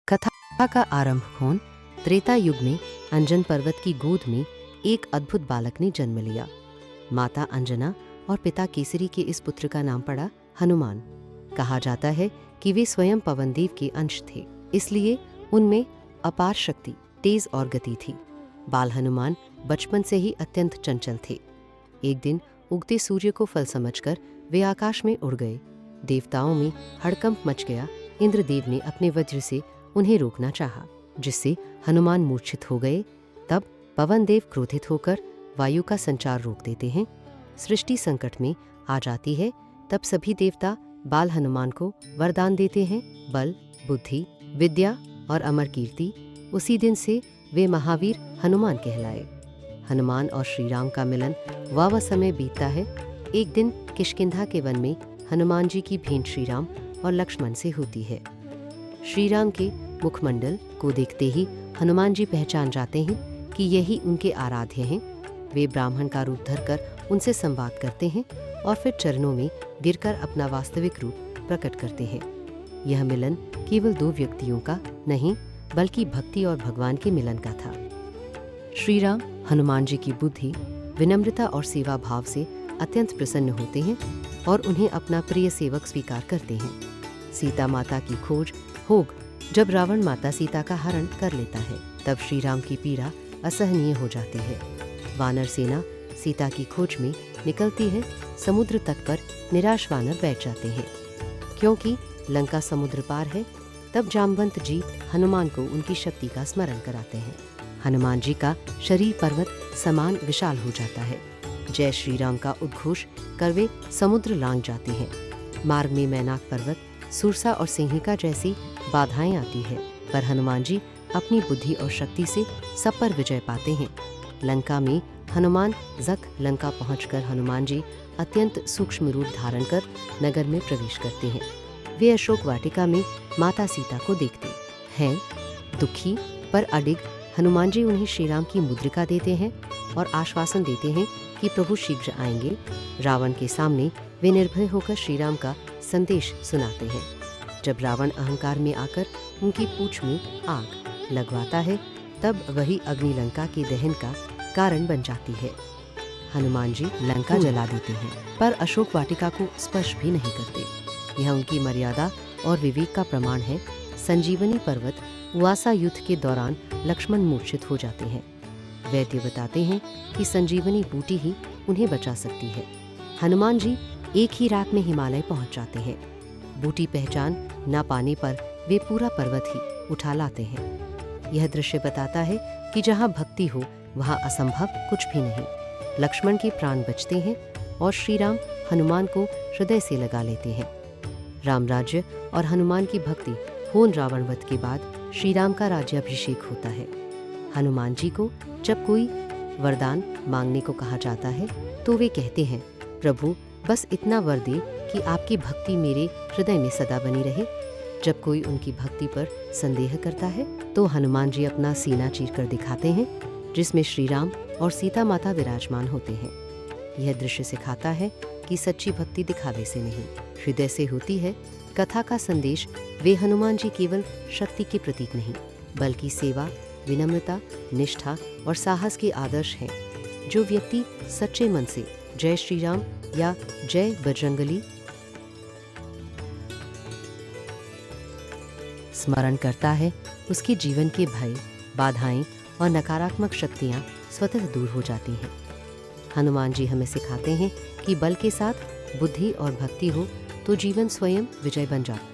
कथा का आरंभ कौन? त्रेता युग में अंजन पर्वत की गोद में एक अद्भुत बालक ने जन्म लिया। माता अंजना और पिता केसरी के इस पुत्र का नाम पड़ा हनुमान। कहा जाता है कि वे स्वयं पवनदेव के अंश थे, इसलिए उनमें अपार शक्ति, तेज और गति थी। बाल हनुमान बचपन से ही अत्यंत चंचल थे। एक दिन उगते सूर्य को फल समझकर वे आकाश में उड़ गए। देवताओं में हड़कंप मच गया। इंद्रदेव ने अपने वज्र से उन्हें रोकना चाहा, जिससे हनुमान मूर्छित हो गए। तब पवनदेव क्रोधित होकर वायु का संचार रोक देते हैं। सृष्टि संकट में आ जाती है। तब सभी देवता बाल हनुमान को वरदान देते हैं, बल, बुद्धि, विद्या और अमर कीर्ति। उसी दिन से वे महावीर हनुमान कहलाए। हनुमान और श्री राम का मिलन वह समय बीतता है। एक दिन किष्किंधा के वन में हनुमान जी की भेंट श्री राम और लक्ष्मण से होती है। श्री राम के मुखमंडल को देखते ही हनुमान जी पहचान जाते हैं कि यही उनके आराध्य हैं। वे ब्राह्मण का रूप धरकर उनसे संवाद करते हैं और फिर चरणों में गिरकर अपना वास्तविक रूप प्रकट करते हैं। यह मिलन केवल दो व्यक्तियों का नहीं, बल्कि भक्ति और भगवान के मिलन का था। श्री राम हनुमान जी की बुद्धि, विनम्रता और सेवा भाव से अत्यंत प्रसन्न होते हैं और उन्हें अपना प्रिय सेवक स्वीकार करते हैं। सीता माता की खोज होग जब रावण माता सीता का हरण कर लेता है, तब श्री राम की पीड़ा असहनीय हो जाती है। वानर सेना सीता की खोज में निकलती है। समुद्र तट पर निराश वानर बैठ जाते हैं, क्योंकि लंका समुद्र पार है। तब जामवंत जी हनुमान को उनकी शक्ति का स्मरण कराते हैं। हनुमान जी का शरीर पर्वत समान विशाल हो जाता है। जय श्री राम का उद्घोष कर वे समुद्र लांघ जाते हैं। मार्ग में मैनाक पर्वत, सुरसा और सिंहिका जैसी बाधाएं आती है, पर हनुमान जी अपनी बुद्धि और शक्ति से सब पर विजय पाते हैं। लंका में हनुमान जख लंका पहुंचकर हनुमान जी अत्यंत सूक्ष्म रूप धारण कर नगर में प्रवेश करते हैं। वे अशोक वाटिका में माता सीता को देखते हैं। दुखी पर अडिग हनुमान जी उन्हें श्री राम की मुद्रिका देते हैं और आश्वासन देते हैं कि प्रभु शीघ्र आएंगे। रावण के सामने वे निर्भय होकर श्री राम का संदेश सुनाते हैं। जब रावण अहंकार में आकर उनकी पूंछ में आग लगवाता है, तब वही अग्नि लंका के दहन का कारण बन जाती है। हनुमान जी लंका जला देते हैं, पर अशोक वाटिका को स्पर्श भी नहीं करते। यह उनकी मर्यादा और विवेक का प्रमाण है। संजीवनी पर्वत उवासा युद्ध के दौरान लक्ष्मण मूर्छित हो जाते हैं। वैद्य बताते हैं कि संजीवनी बूटी ही उन्हें बचा सकती है। हनुमान जी एक ही रात में हिमालय पहुंच जाते हैं। बूटी पहचान न पाने पर वे पूरा पर्वत ही उठा लाते हैं। यह दृश्य बताता है कि जहां भक्ति हो वहां असंभव कुछ भी नहीं। लक्ष्मण के प्राण बचते हैं और श्री राम हनुमान को हृदय से लगा लेते हैं। राम राज्य और हनुमान की भक्ति होन रावण वध के बाद श्री राम का राज्याभिषेक होता है। हनुमान जी को जब कोई वरदान मांगने को कहा जाता है, तो वे कहते हैं, प्रभु बस इतना वर दे कि आपकी भक्ति मेरे हृदय में सदा बनी रहे। जब कोई उनकी भक्ति पर संदेह करता है, तो हनुमान जी अपना सीना चीर कर दिखाते हैं, जिसमें श्री राम और सीता माता विराजमान होते हैं। यह दृश्य सिखाता है कि सच्ची भक्ति दिखावे से नहीं, हृदय से होती है। कथा का संदेश वे हनुमान जी केवल शक्ति के प्रतीक नहीं, बल्कि सेवा, विनम्रता, निष्ठा और साहस के आदर्श हैं। जो व्यक्ति सच्चे मन से जय श्री राम या जय बजरंगली स्मरण करता है, उसके जीवन के भय, बाधाएं और नकारात्मक शक्तियां स्वतः दूर हो जाती हैं। हनुमान जी हमें सिखाते हैं कि बल के साथ बुद्धि और भक्ति हो तो जीवन स्वयं विजय बन जाता है।